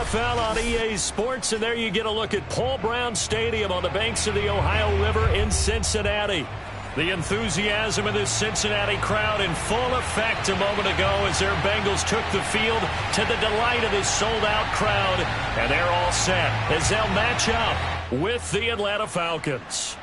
NFL on EA Sports, and there you get a look at Paul Brown Stadium on the banks of the Ohio River in Cincinnati. The enthusiasm of this Cincinnati crowd in full effect a moment ago as their Bengals took the field to the delight of this sold-out crowd. And they're all set as they'll match up with the Atlanta Falcons.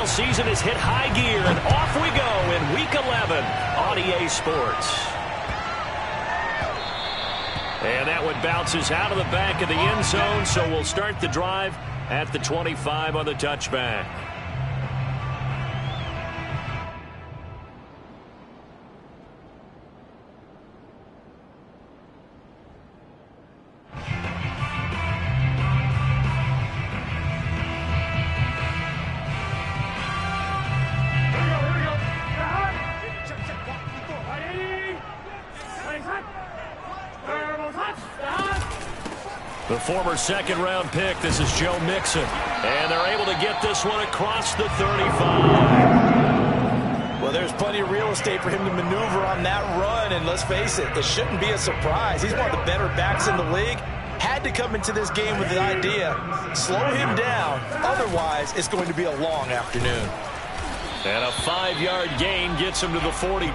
Season has hit high gear, and off we go in Week 11 on EA Sports. And that one bounces out of the back of the end zone, so we'll start the drive at the 25 on the touchback. The former second-round pick, this is Joe Mixon. And they're able to get this one across the 35. Well, there's plenty of real estate for him to maneuver on that run. And let's face it, this shouldn't be a surprise. He's one of the better backs in the league. Had to come into this game with the idea, slow him down. Otherwise, it's going to be a long afternoon. And a 5-yard gain gets him to the 42.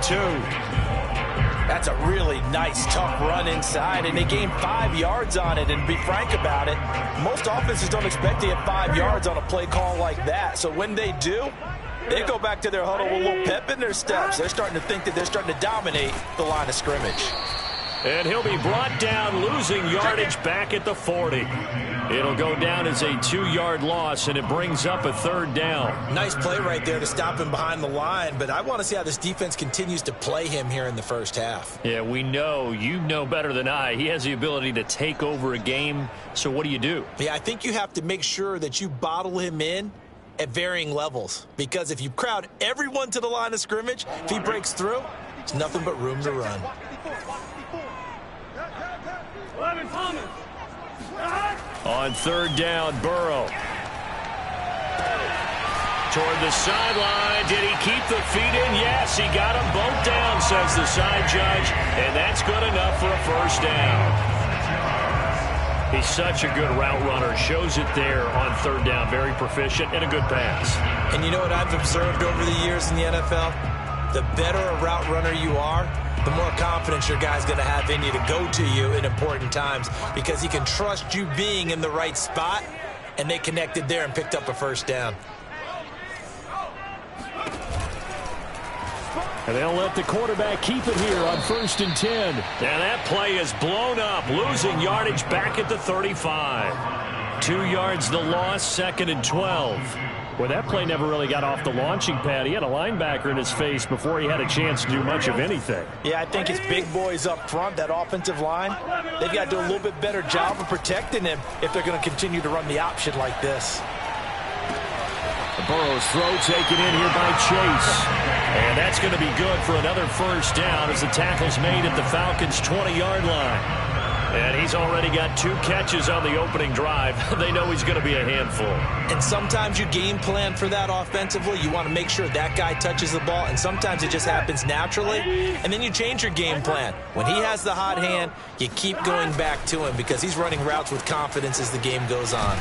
That's a really nice, tough run inside, and they gained 5 yards on it. And to be frank about it, most offenses don't expect to get 5 yards on a play call like that. So when they do, they go back to their huddle with a little pep in their steps. They're starting to think that they're starting to dominate the line of scrimmage. And he'll be brought down, losing yardage back at the 40. It'll go down as a 2-yard loss, and it brings up a third down. Nice play right there to stop him behind the line, but I want to see how this defense continues to play him here in the first half. Yeah, we know. You know better than I. He has the ability to take over a game, so what do you do? Yeah, I think you have to make sure that you bottle him in at varying levels, because if you crowd everyone to the line of scrimmage, if he breaks through, it's nothing but room to run. On third down, Burrow. Toward the sideline. Did he keep the feet in? Yes, he got them both down, says the side judge. And that's good enough for a first down. He's such a good route runner. Shows it there on third down. Very proficient and a good pass. And you know what I've observed over the years in the NFL? The better a route runner you are, the more confidence your guy's going to have in you to go to you in important times, because he can trust you being in the right spot, and they connected there and picked up a first down. And they'll let the quarterback keep it here on 1st and 10. And that play is blown up, losing yardage back at the 35. 2 yards the loss, 2nd and 12. Well, that play never really got off the launching pad. He had a linebacker in his face before he had a chance to do much of anything. Yeah, I think it's big boys up front, that offensive line. They've got to do a little bit better job of protecting him if they're going to continue to run the option like this. Burrow's throw taken in here by Chase. And that's going to be good for another first down as the tackle's made at the Falcons' 20-yard line. And he's already got 2 catches on the opening drive. They know he's going to be a handful. And sometimes you game plan for that offensively. You want to make sure that guy touches the ball, and sometimes it just happens naturally. And then you change your game plan. When he has the hot hand, you keep going back to him because he's running routes with confidence as the game goes on.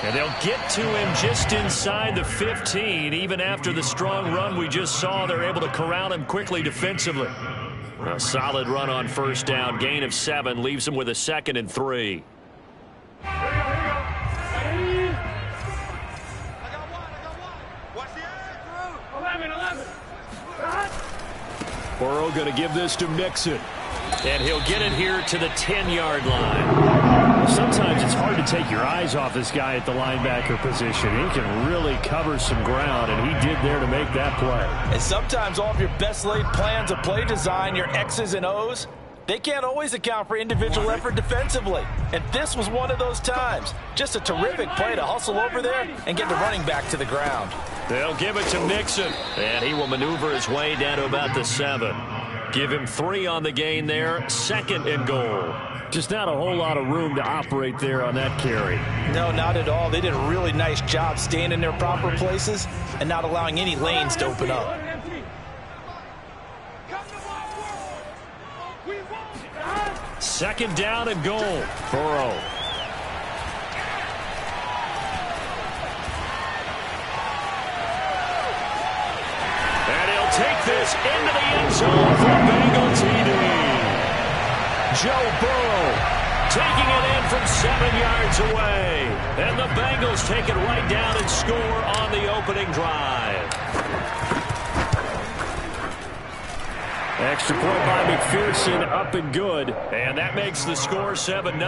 And they'll get to him just inside the 15. Even after the strong run we just saw, they're able to corral him quickly defensively. A solid run on first down. Gain of 7 leaves him with a 2nd and 3. Burrow going to give this to Mixon. And he'll get it here to the 10-yard line. Sometimes it's hard to take your eyes off this guy at the linebacker position. He can really cover some ground, and he did there to make that play. And sometimes all of your best laid plans of play design, your X's and O's, They can't always account for individual effort defensively, and this was one of those times. Just a terrific play to hustle over there and get the running back to the ground. They'll give it to Mixon, and he will maneuver his way down to about the 7. Give him 3 on the gain there, 2nd and goal. Just not a whole lot of room to operate there on that carry. No, not at all. They did a really nice job staying in their proper places and not allowing any lanes to open up. Second down and goal. Burrow. And he'll take this into the end zone for Bengal TD. Joe Burrow taking it in from 7 yards away. And the Bengals take it right down and score on the opening drive. Extra point by McPherson, up and good. And that makes the score 7-0.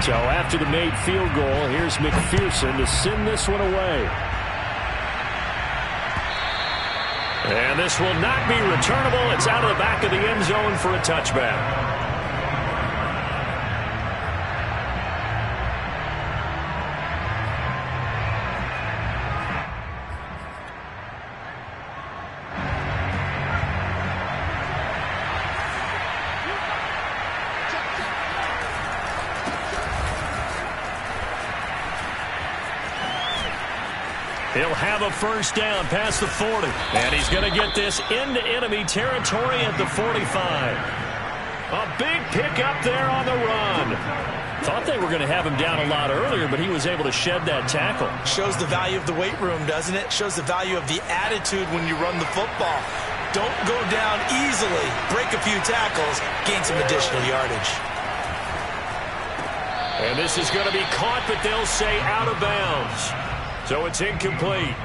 So after the made field goal, here's McPherson to send this one away. And this will not be returnable. It's out of the back of the end zone for a touchback. He'll have a first down past the 40. And he's going to get this into enemy territory at the 45. A big pickup there on the run. Thought they were going to have him down a lot earlier, but he was able to shed that tackle. Shows the value of the weight room, doesn't it? Shows the value of the attitude when you run the football. Don't go down easily. Break a few tackles. Gain some additional yardage. And this is going to be caught, but they'll say out of bounds. So it's incomplete.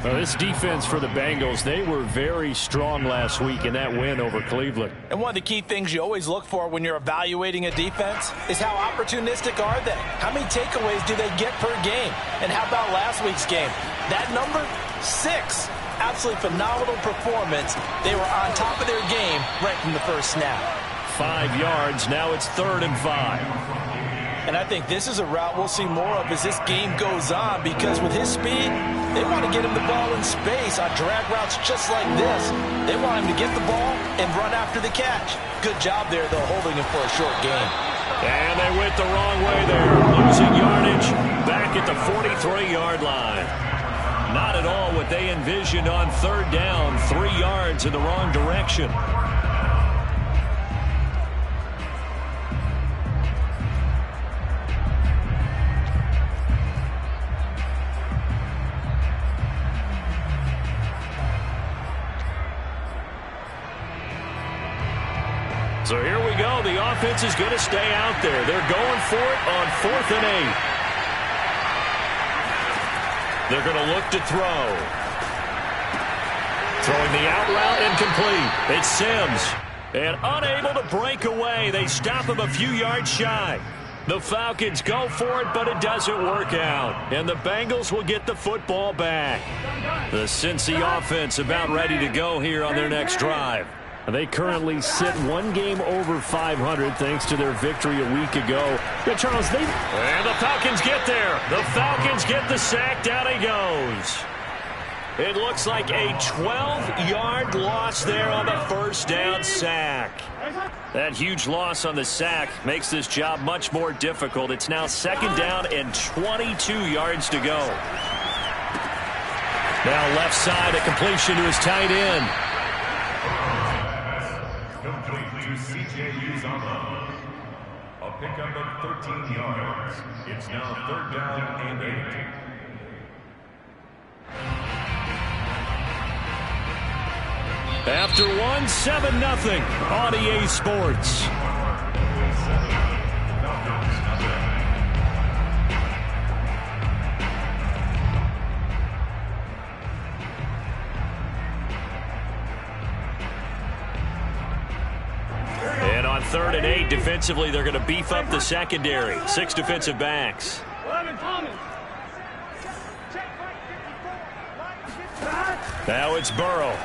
Well, this defense for the Bengals, they were very strong last week in that win over Cleveland. And one of the key things you always look for when you're evaluating a defense is how opportunistic are they? How many takeaways do they get per game? And how about last week's game? That number, 6. Absolutely phenomenal performance. They were on top of their game right from the first snap. 5 yards. Now it's 3rd and 5. And I think this is a route we'll see more of as this game goes on, because with his speed, they want to get him the ball in space on drag routes just like this. They want him to get the ball and run after the catch. Good job there, though, holding him for a short game. And they went the wrong way there, losing yardage back at the 43-yard line. Not at all what they envisioned on 3rd down, 3 yards in the wrong direction. So here we go. The offense is going to stay out there. They're going for it on 4th and 8. They're going to look to throw. Throwing the out route incomplete. It's Sims. And unable to break away. They stop him a few yards shy. The Falcons go for it, but it doesn't work out. And the Bengals will get the football back. The Cincy offense about ready to go here on their next drive. They currently sit 1 game over 500 thanks to their victory a week ago. Yeah, Charles, and the Falcons get there. The Falcons get the sack. Down he goes. It looks like a 12-yard loss there on the first down sack. That huge loss on the sack makes this job much more difficult. It's now 2nd down and 22 yards to go. Now left side, a completion to his tight end. A pickup of 13 yards. It's now 3rd down and 8. After 1, 7-0 on EA Sports. 3rd and 8. Defensively, they're going to beef up the secondary. 6 defensive backs. Now it's Burrow.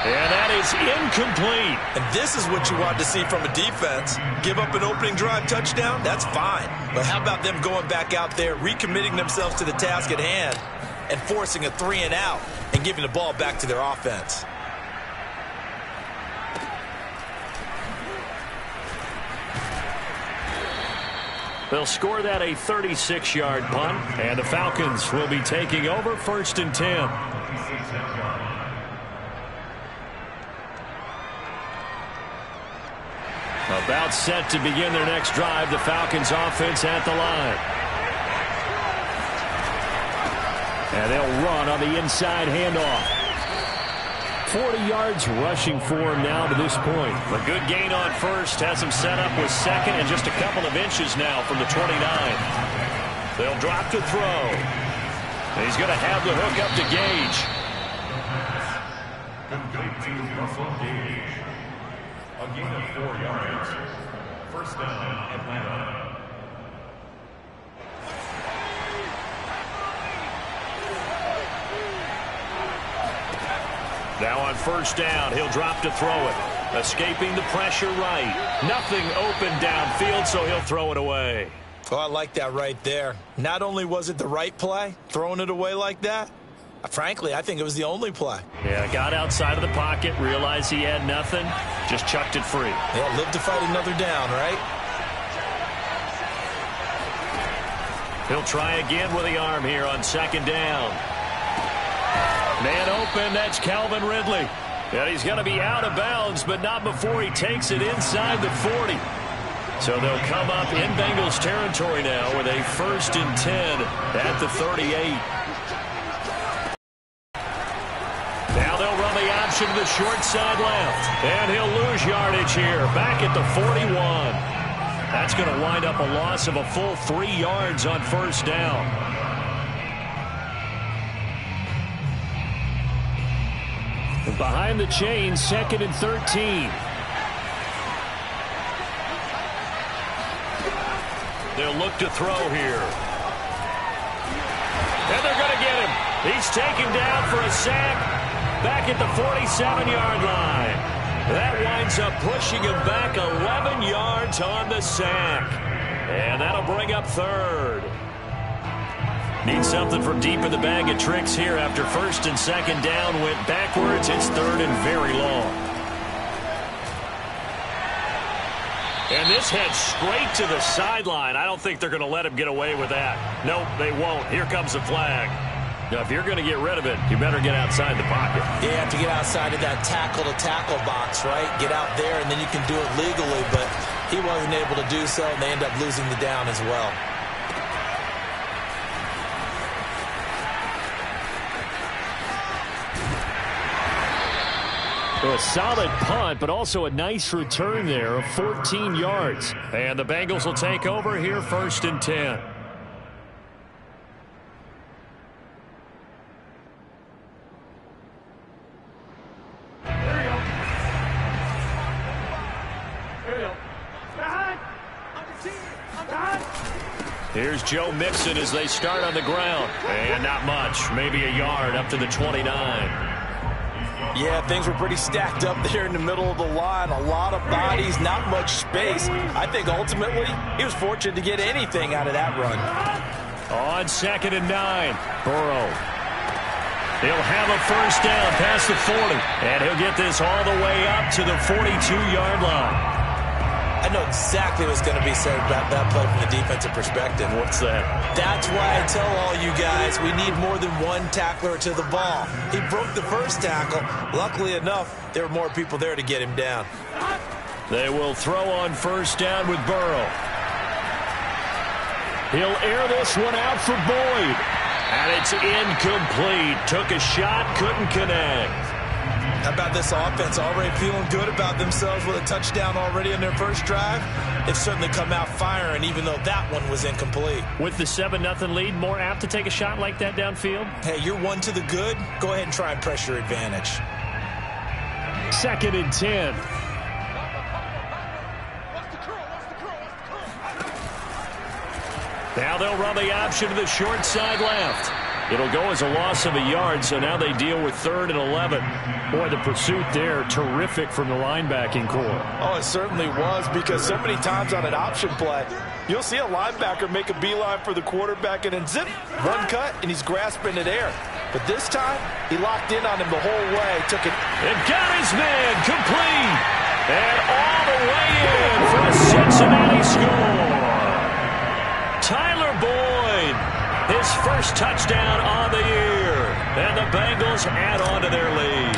And that is incomplete. And this is what you want to see from a defense. Give up an opening drive touchdown, that's fine. But how about them going back out there, recommitting themselves to the task at hand, and forcing a 3 and out and giving the ball back to their offense? They'll score that a 36-yard punt, and the Falcons will be taking over 1st and 10. About set to begin their next drive, the Falcons offense at the line. And they'll run on the inside handoff. 40 yards rushing for him now to this point. A good gain on first, has him set up with second and just a couple of inches now from the 29. They'll drop to throw. And he's going to have the hook up to Gage. Complete to Russell Gage. A gain of 4 yards. 1st down, Atlanta. Now on 1st down, he'll drop to throw it. Escaping the pressure right. Nothing open downfield, so he'll throw it away. Oh, I like that right there. Not only was it the right play, throwing it away like that, frankly, I think it was the only play. Yeah, got outside of the pocket, realized he had nothing, just chucked it free. Yeah, live to fight another down, right? He'll try again with the arm here on 2nd down. Man open, that's Calvin Ridley. And he's going to be out of bounds, but not before he takes it inside the 40. So they'll come up in Bengals territory now with a 1st and 10 at the 38. Now they'll run the option to the short side left. And he'll lose yardage here, back at the 41. That's going to wind up a loss of a full 3 yards on 1st down. Behind the chain, 2nd and 13. They'll look to throw here. And they're going to get him. He's taken down for a sack back at the 47-yard line. That winds up pushing him back 11 yards on the sack. And that'll bring up 3rd. Need something from deep in the bag of tricks here after 1st and 2nd down went backwards. It's 3rd and very long. And this heads straight to the sideline. I don't think they're going to let him get away with that. Nope, they won't. Here comes the flag. Now, if you're going to get rid of it, you better get outside the pocket. You have to get outside of that tackle-to-tackle box, right? Get out there, and then you can do it legally. But he wasn't able to do so, and they end up losing the down as well. A solid punt, but also a nice return there of 14 yards. And the Bengals will take over here 1st and 10. Here's Joe Mixon as they start on the ground. And not much, maybe a yard up to the 29. Yeah, things were pretty stacked up there in the middle of the line. A lot of bodies, not much space. I think ultimately he was fortunate to get anything out of that run. On 2nd and 9, Burrow. He'll have a 1st down past the 40. And he'll get this all the way up to the 42-yard line. I know exactly what's going to be said about that play from the defensive perspective. What's that? That's why I tell all you guys we need more than one tackler to the ball. He broke the 1st tackle. Luckily enough, there were more people there to get him down. They will throw on 1st down with Burrow. He'll air this one out for Boyd. And it's incomplete. Took a shot, couldn't connect. How about this offense already feeling good about themselves with a touchdown already in their 1st drive? They've certainly come out firing, even though that one was incomplete. With the 7-0 lead, more apt to take a shot like that downfield? Hey, you're one to the good. Go ahead and try and press your advantage. 2nd and 10. Now they'll run the option to the short side left. It'll go as a loss of a yard, so now they deal with 3rd and 11. Boy, the pursuit there, terrific from the linebacking core. Oh, it certainly was, because so many times on an option play, you'll see a linebacker make a beeline for the quarterback and then zip, one cut, and he's grasping it air. But this time, he locked in on him the whole way, took it. And got his man complete. And all the way in for a Cincinnati score. Tyler Boyd, his first touchdown on the year. And the Bengals add on to their lead.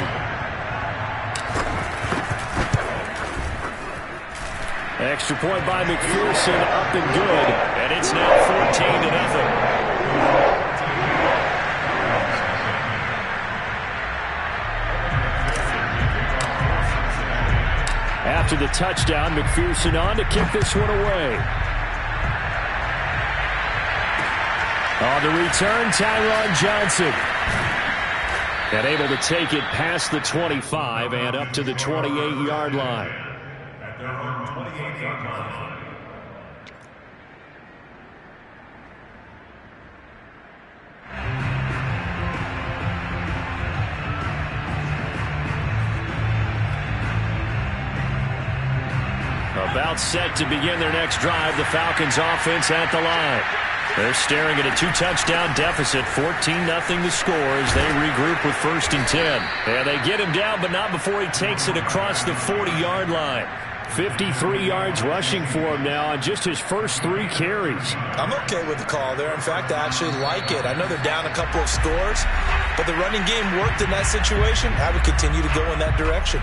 Extra point by McPherson, up and good. And it's now 14-0. After the touchdown, McPherson on to kick this one away. On the return, Tyron Johnson. And able to take it past the 25 and up to the 28-yard line. At their own 28-yard line. About set to begin their next drive, the Falcons offense at the line. They're staring at a 2-touchdown deficit, 14-0 the score as they regroup with 1st and 10. And they get him down, but not before he takes it across the 40-yard line. 53 yards rushing for him now on just his first 3 carries. I'm okay with the call there. In fact, I actually like it. I know they're down a couple of scores, but the running game worked in that situation. I would continue to go in that direction.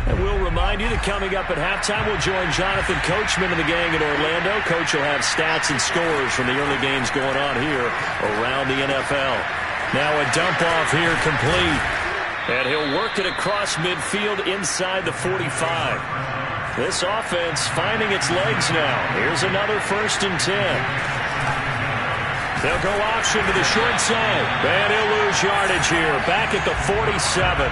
And we'll remind you that coming up at halftime, we'll join Jonathan Coachman and the gang in Orlando. Coach will have stats and scores from the early games going on here around the NFL. Now a dump off here complete. And he'll work it across midfield inside the 45. This offense finding its legs now. Here's another 1st and 10. They'll go option to the short side. And he'll lose yardage here. Back at the 47.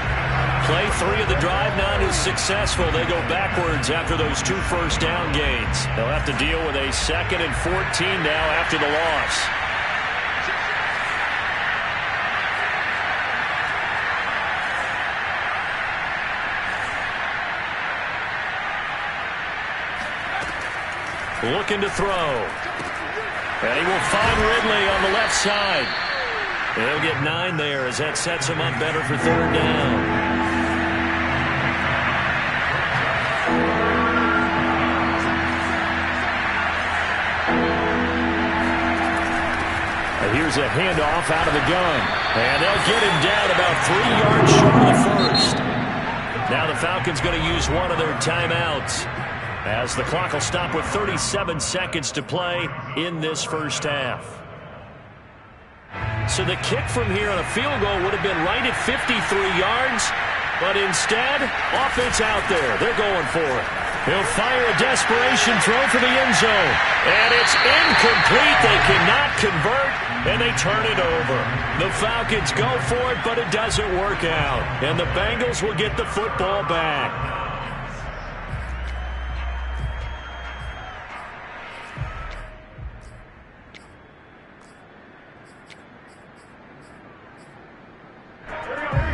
Play 3 of the drive not as successful. They go backwards after those 2 first down gains. They'll have to deal with a 2nd and 14 now after the loss. Looking to throw. And he will find Ridley on the left side. They'll get 9 there as that sets him up better for 3rd down. Here's a handoff out of the gun. And they'll get him down about 3 yards short of the first. Now the Falcons going to use one of their timeouts as the clock will stop with 37 seconds to play in this first half. So the kick from here on a field goal would have been right at 53 yards, but instead, offense out there. They're going for it. He'll fire a desperation throw for the end zone. And it's incomplete. They cannot convert, and they turn it over. The Falcons go for it, but it doesn't work out. And the Bengals will get the football back.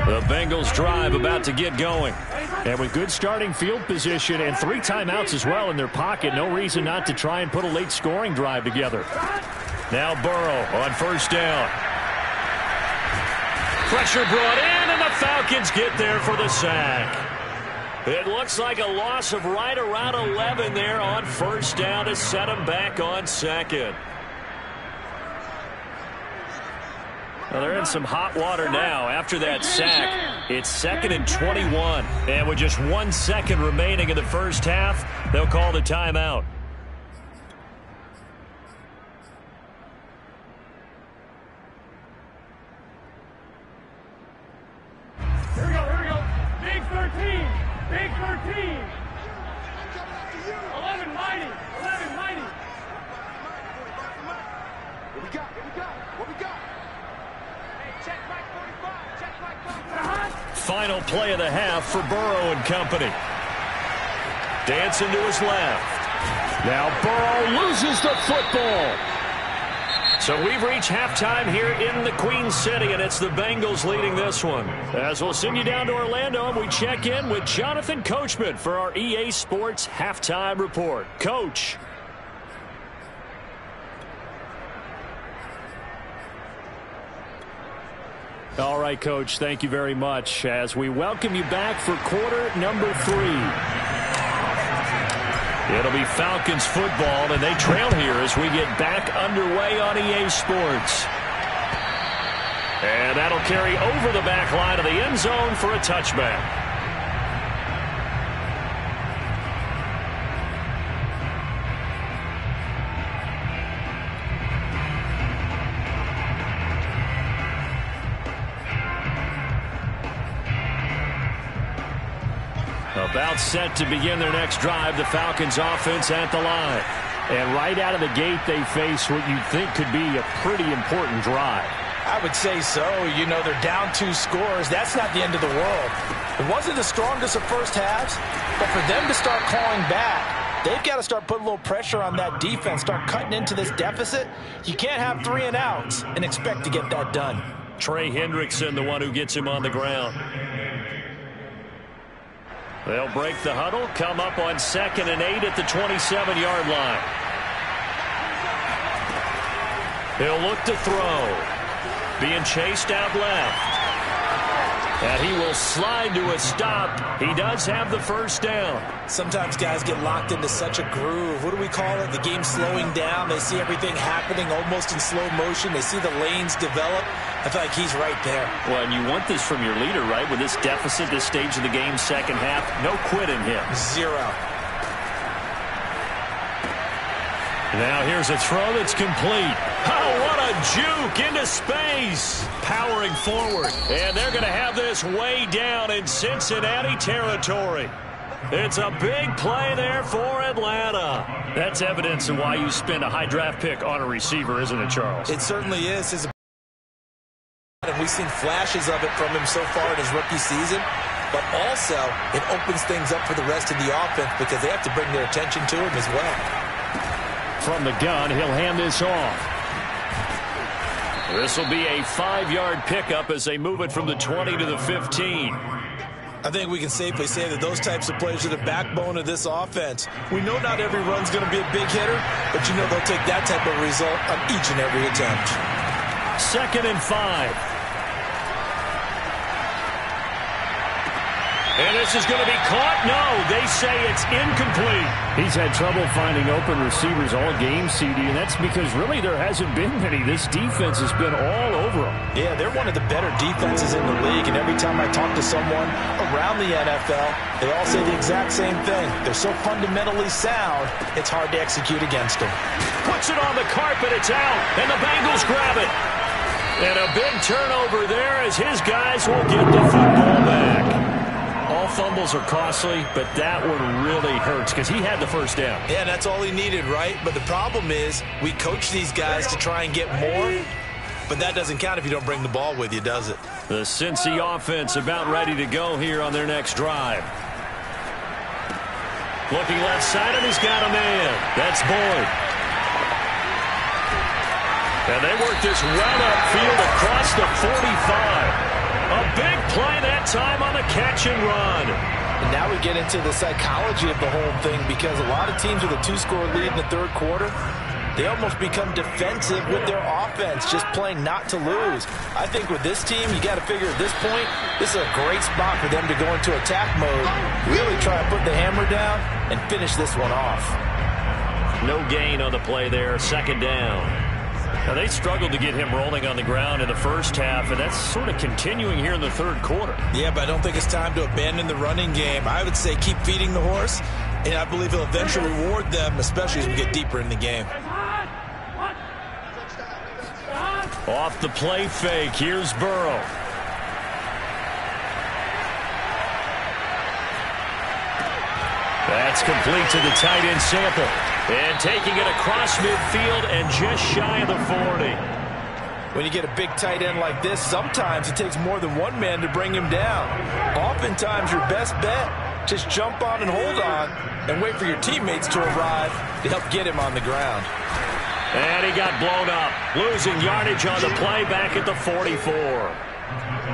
The Bengals drive about to get going. And with good starting field position and 3 timeouts as well in their pocket, no reason not to try and put a late scoring drive together. Now Burrow on 1st down. Pressure brought in, and the Falcons get there for the sack. It looks like a loss of right around 11 there on 1st down to set them back on 2nd. Well, they're in some hot water now after that sack. It's 2nd and 21. And with just 1 second remaining in the first half, they'll call the timeout. Here we go. Big 13. Big 13. 11 mighty. What we got? Final play of the half for Burrow and company. Dancing to his left. Now Burrow loses the football. So we've reached halftime here in the Queen City, and it's the Bengals leading this one. As we'll send you down to Orlando, and we check in with Jonathan Coachman for our EA Sports Halftime Report. Coach. All right, Coach, thank you very much as we welcome you back for quarter number 3. It'll be Falcons football, and they trail here as we get back underway on EA Sports. And that'll carry over the back line of the end zone for a touchback. About set to begin their next drive, the Falcons offense at the line. And right out of the gate, they face what you'd think could be a pretty important drive. I would say so. You know, they're down 2 scores. That's not the end of the world. It wasn't the strongest of first halves, but for them to start clawing back, they've got to start putting a little pressure on that defense, start cutting into this deficit. You can't have 3 and outs and expect to get that done. Trey Hendrickson, the one who gets him on the ground. They'll break the huddle, come up on 2nd and 8 at the 27-yard line. He'll look to throw. Being chased out left. And he will slide to a stop. He does have the first down. Sometimes guys get locked into such a groove. What do we call it? The game slowing down. They see everything happening almost in slow motion. They see the lanes develop. I feel like he's right there. Well, and you want this from your leader, right? With this deficit, this stage of the game, second half, no quitting him. 0. Now here's a throw that's complete. Oh, what a juke into space. Powering forward. And they're going to have this way down in Cincinnati territory. It's a big play there for Atlanta. That's evidence of why you spend a high draft pick on a receiver, isn't it, Charles? It certainly is. And we've seen flashes of it from him so far in his rookie season. But also, it opens things up for the rest of the offense because they have to bring their attention to him as well. From the gun, he'll hand this off. This will be a 5-yard pickup as they move it from the 20 to the 15. I think we can safely say that those types of plays are the backbone of this offense. We know not every run's going to be a big hitter, but you know they'll take that type of result on each and every attempt. 2nd and 5. And this is going to be caught. No, they say it's incomplete. He's had trouble finding open receivers all game, CD, and that's because really there hasn't been many. This defense has been all over them. Yeah, they're one of the better defenses in the league, and every time I talk to someone around the NFL, they all say the exact same thing. They're so fundamentally sound, it's hard to execute against them. Puts it on the carpet, it's out, and the Bengals grab it. And a big turnover there as his guys will get the football back. All fumbles are costly, but that one really hurts because he had the first down. Yeah, that's all he needed, right? But the problem is we coach these guys to try and get more, but that doesn't count if you don't bring the ball with you, does it? The Cincy offense about ready to go here on their next drive. Looking left side, and he's got a man. That's Boyd. And they work this well upfield across the 45. A big play that time on the catch and run. And now we get into the psychology of the whole thing because a lot of teams with a 2-score lead in the third quarter, they almost become defensive with their offense, just playing not to lose. I think with this team, you got to figure at this point, this is a great spot for them to go into attack mode, really try to put the hammer down and finish this one off. No gain on the play there, 2nd down. Now, they struggled to get him rolling on the ground in the first half, and that's sort of continuing here in the third quarter. Yeah, but I don't think it's time to abandon the running game. I would say keep feeding the horse, and I believe he'll eventually reward them, especially as we get deeper in the game. Off the play fake, here's Burrow. That's complete to the tight end Sample. And taking it across midfield and just shy of the 40. When you get a big tight end like this, sometimes it takes more than one man to bring him down. Oftentimes, your best bet, just jump on and hold on. and wait for your teammates to arrive to help get him on the ground. And he got blown up, losing yardage on the play back at the 44.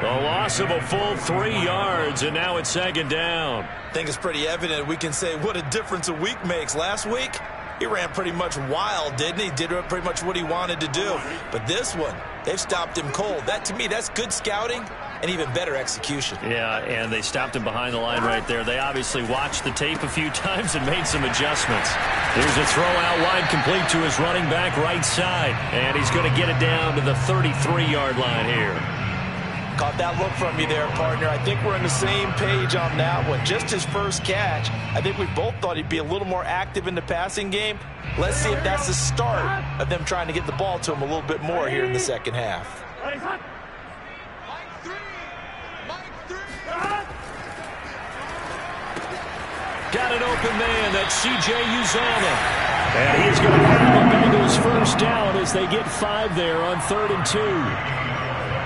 A loss of a full 3 yards, and now it's second down. I think it's pretty evident we can say what a difference a week makes. Last week, he ran pretty much wild, didn't he? Did pretty much what he wanted to do. But this one, they've stopped him cold. That, to me, that's good scouting and even better execution. Yeah, and they stopped him behind the line right there. They obviously watched the tape a few times and made some adjustments. Here's a throw out wide, complete to his running back right side. And he's going to get it down to the 33-yard line here. Caught that look from you there, partner. I think we're on the same page on that one. Just his first catch. I think we both thought he'd be a little more active in the passing game. Let's see if that's the start of them trying to get the ball to him a little bit more here in the second half. Got an open man. That's C.J. Uzomah. And he's going to have the Bengals first down as they get 5 there on 3rd and 2.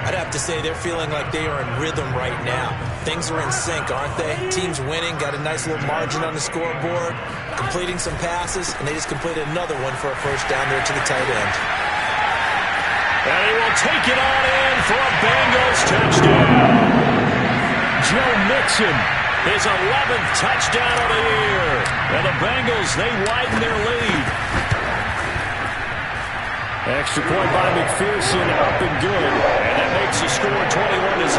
I'd have to say they're feeling like they are in rhythm right now. Things are in sync, aren't they? Team's winning, got a nice little margin on the scoreboard, completing some passes, and they just completed another one for a first down there to the tight end. And he will take it on in for a Bengals touchdown. Joe Mixon, his 11th touchdown of the year. And the Bengals, they widen their lead. Extra point by McPherson, up and good. And that makes the score 21-0.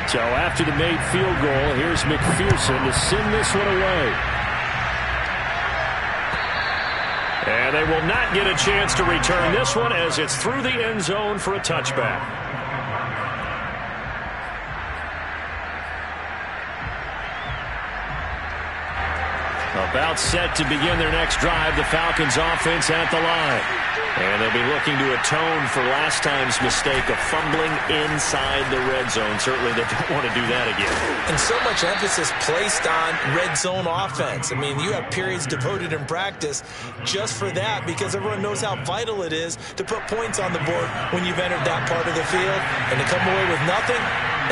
So after the made field goal, here's McPherson to send this one away. And they will not get a chance to return this one as it's through the end zone for a touchback. About set to begin their next drive, the Falcons offense at the line. And they'll be looking to atone for last time's mistake of fumbling inside the red zone. Certainly they don't want to do that again. And so much emphasis placed on red zone offense. I mean, you have periods devoted in practice just for that because everyone knows how vital it is to put points on the board when you've entered that part of the field. And to come away with nothing,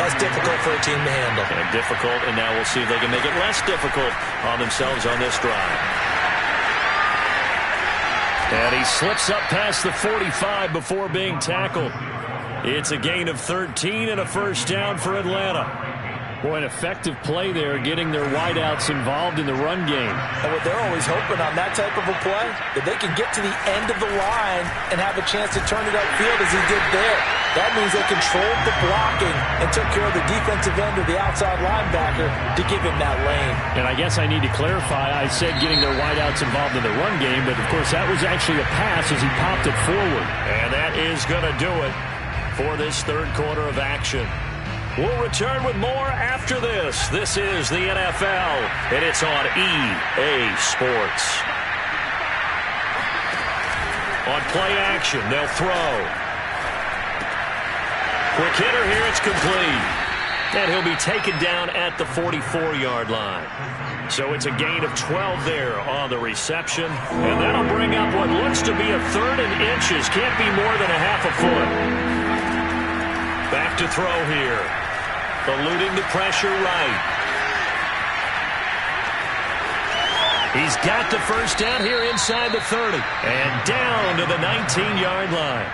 that's difficult for a team to handle. And difficult, and now we'll see if they can make it less difficult on themselves on this drive. And he slips up past the 45 before being tackled. It's a gain of 13 and a first down for Atlanta. Boy, an effective play there, getting their wideouts involved in the run game. And what they're always hoping on that type of a play, that they can get to the end of the line and have a chance to turn it upfield as he did there. That means they controlled the blocking and took care of the defensive end or the outside linebacker to give him that lane. And I guess I need to clarify, I said getting their wideouts involved in the run game, but of course that was actually a pass as he popped it forward. And that is going to do it for this third quarter of action. We'll return with more after this. This is the NFL, and it's on EA Sports. On play action, they'll throw. Quick hitter here, it's complete. And he'll be taken down at the 44-yard line. So it's a gain of 12 there on the reception. And that'll bring up what looks to be a 3rd and inches. Can't be more than a half a foot. Back to throw here. Eluding the pressure right. He's got the first down here inside the 30. And down to the 19-yard line.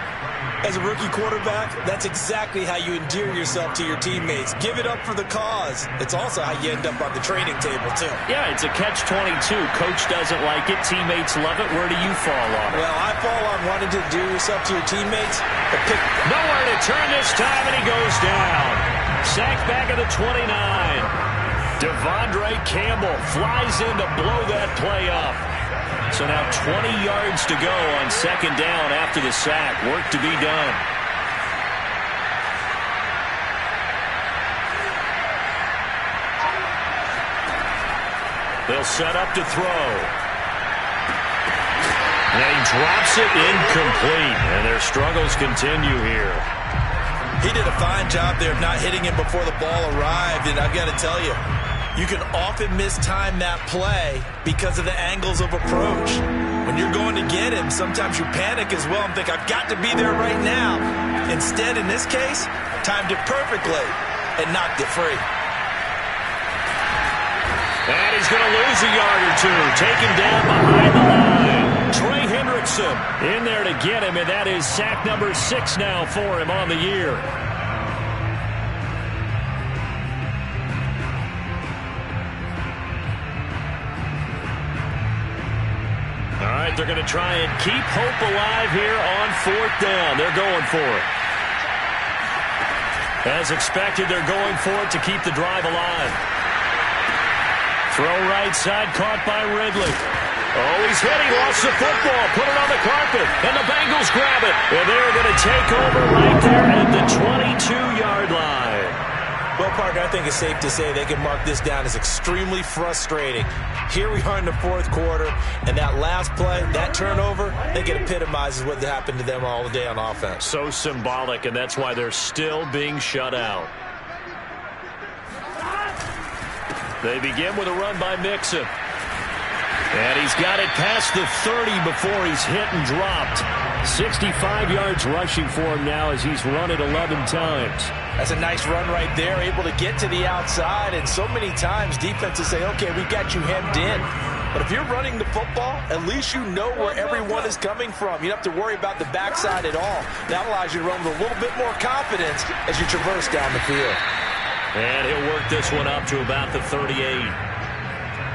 As a rookie quarterback, that's exactly how you endear yourself to your teammates. Give it up for the cause. It's also how you end up on the training table, too. Yeah, it's a catch-22. Coach doesn't like it. Teammates love it. Where do you fall on it? Well, I fall on wanting to endear yourself to your teammates. But nowhere to turn this time, and he goes down. Sacked back at the 29. Devondre Campbell flies in to blow that play up. So now 20 yards to go on second down after the sack. Work to be done. They'll set up to throw. And he drops it incomplete. And their struggles continue here. He did a fine job there of not hitting him before the ball arrived. And I've got to tell you, you can often mistime that play because of the angles of approach. When you're going to get him, sometimes you panic as well and think, I've got to be there right now. Instead, in this case, timed it perfectly and knocked it free. And he's going to lose a yard or two. Taken down behind the line. Trey Hendrickson in there to get him, and that is sack number 6 now for him on the year. All right, they're going to try and keep hope alive here on 4th down. They're going for it. As expected, they're going for it to keep the drive alive. Throw right side, caught by Ridley. Oh, he's hit. He lost the football. Put it on the carpet. And the Bengals grab it. And they're going to take over right there at the 22-yard line. Well, partner, I think it's safe to say they can mark this down as extremely frustrating. Here we are in the 4th quarter, and that last play, that turnover, I think it epitomizes what happened to them all day on offense. So symbolic, and that's why they're still being shut out. They begin with a run by Mixon. And he's got it past the 30 before he's hit and dropped. 65 yards rushing for him now as he's run it 11 times. That's a nice run right there, able to get to the outside. And so many times defenses say, okay, we got you hemmed in. But if you're running the football, at least you know where everyone is coming from. You don't have to worry about the backside at all. That allows you to run with a little bit more confidence as you traverse down the field. And he'll work this one up to about the 38.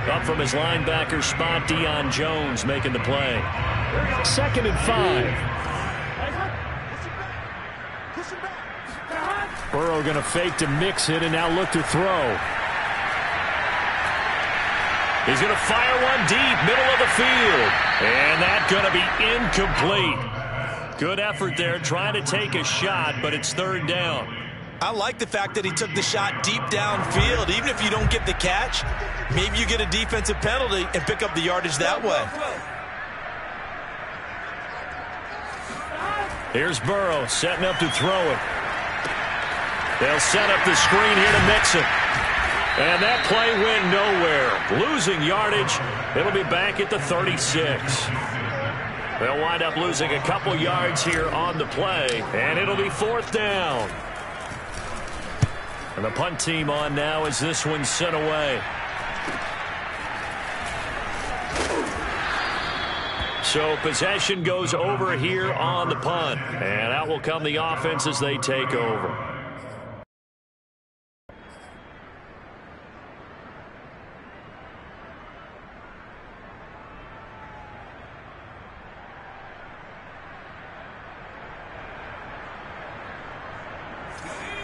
Up from his linebacker spot, Deion Jones making the play. 2nd and 5. Burrow going to fake to mix it and now look to throw. He's going to fire one deep, middle of the field. And that's going to be incomplete. Good effort there, trying to take a shot, but it's 3rd down. I like the fact that he took the shot deep downfield. Even if you don't get the catch, maybe you get a defensive penalty and pick up the yardage that way. Here's Burrow setting up to throw it. They'll set up the screen here to Mixon. And that play went nowhere. Losing yardage. It'll be back at the 36. They'll wind up losing a couple yards here on the play. And it'll be 4th down. And the punt team on now as this one's sent away. So possession goes over here on the punt. And out will come the offense as they take over.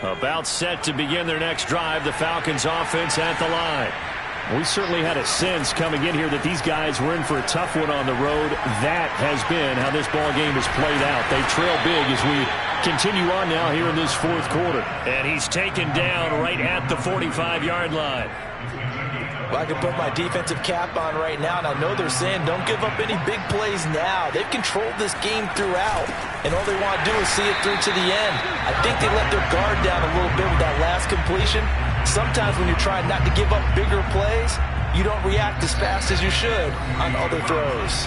About set to begin their next drive, the Falcons offense at the line. We certainly had a sense coming in here that these guys were in for a tough one on the road. That has been how this ball game has played out. They trail big as we continue on now here in this 4th quarter. And he's taken down right at the 45-yard line. Well, I can put my defensive cap on right now, and I know they're saying don't give up any big plays now. They've controlled this game throughout, and all they want to do is see it through to the end. I think they let their guard down a little bit with that last completion. Sometimes when you're trying not to give up bigger plays, you don't react as fast as you should on other throws.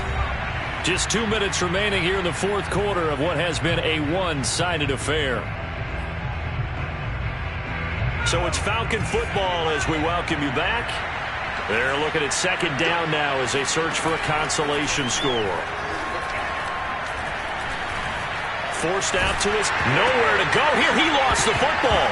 Just 2 minutes remaining here in the 4th quarter of what has been a one-sided affair. So it's Falcon football as we welcome you back. They're looking at 2nd down now as they search for a consolation score. Forced out to his nowhere to go. Here he lost the football.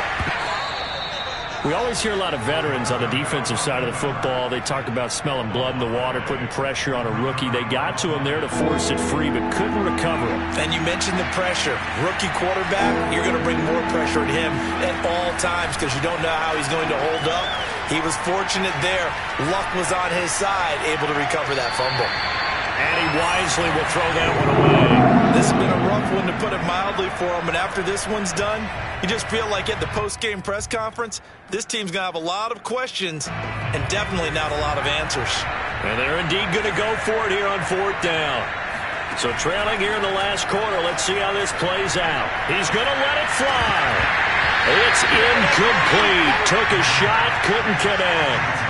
We always hear a lot of veterans on the defensive side of the football. They talk about smelling blood in the water, putting pressure on a rookie. They got to him there to force it free, but couldn't recover it. And you mentioned the pressure. Rookie quarterback, you're going to bring more pressure at him at all times because you don't know how he's going to hold up. He was fortunate there. Luck was on his side, able to recover that fumble. And he wisely will throw that one away. This has been a rough one, to put it mildly, for him. And after this one's done, you just feel like at the post-game press conference, this team's going to have a lot of questions and definitely not a lot of answers. And they're indeed going to go for it here on 4th down. So trailing here in the last quarter, let's see how this plays out. He's going to let it fly. It's incomplete. Took a shot, couldn't connect.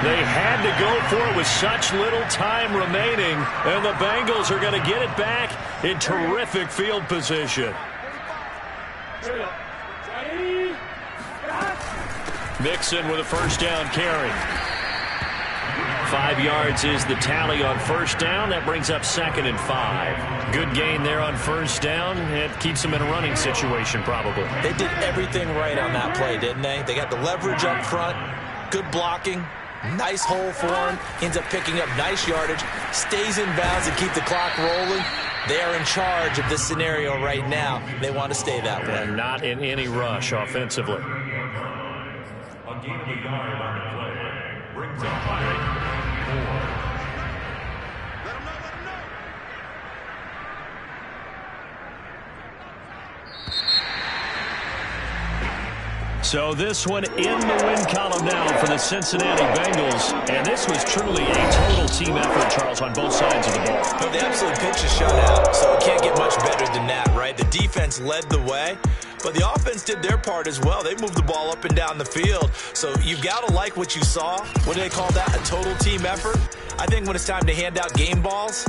They had to go for it with such little time remaining, and the Bengals are going to get it back in terrific field position. Mixon with a 1st down carry. 5 yards is the tally on first down. That brings up 2nd and 5. Good gain there on first down. It keeps them in a running situation probably. They did everything right on that play, didn't they? They got the leverage up front, good blocking, nice hole for him, ends up picking up nice yardage, stays in bounds and keep the clock rolling. They are in charge of this scenario right now. They want to stay that way. And not in any rush offensively. A gain of a yard on the play brings up 4. So this one in the win column now for the Cincinnati Bengals. And this was truly a total team effort, Charles, on both sides of the ball. No, they absolutely pitched a shutout, so it can't get much better than that, right? The defense led the way, but the offense did their part as well. They moved the ball up and down the field. So you've got to like what you saw. What do they call that? A total team effort? I think when it's time to hand out game balls,